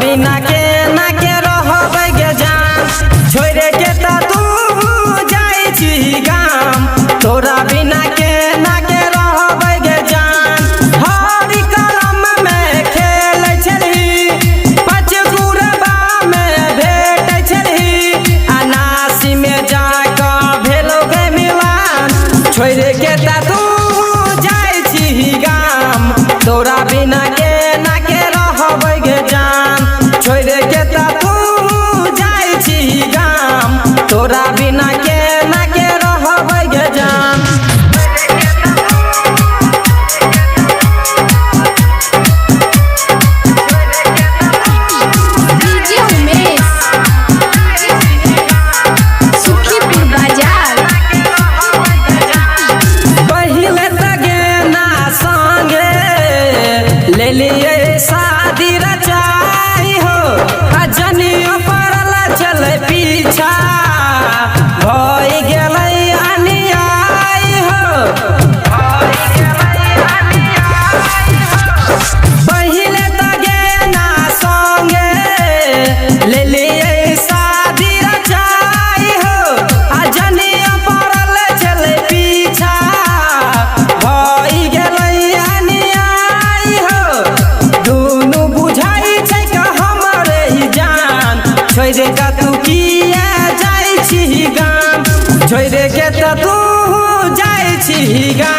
बिना के ना के रहबै गे जान, छोड़े के त तू जाई छी गाम। तोरा बिना के ना के रहबै गे जान। हरी कलम में खेलै छलही, पचगुरबा में भेटै छलही, अनासी में जाकऽ भेलौ गे मिलान। छोड़े के त तू जाई छी गाम, तोरा बिना के ना के रहबै गे जान। छोड़े के त तू जाई छी गाम, तोरा बिना के ना के रहबै गे जान। डीजे उमेश सुखीपुर बाजार। पहिले त गेना संगे ले लिए शादी रचाई हो, जनियो पड़ल चले पीछा भई गेलै अनियाई हो। पहिले त गेना संगे ले लिए शादी रचाई हो, जनियो पड़ल चले पीछा भई गेलै अनियाई हो। दुनू बुझाई छै कि हमरे ही जान, छोड़े के तू किया जाई छी गाम। छोड़े के त तू जाई छी गाम।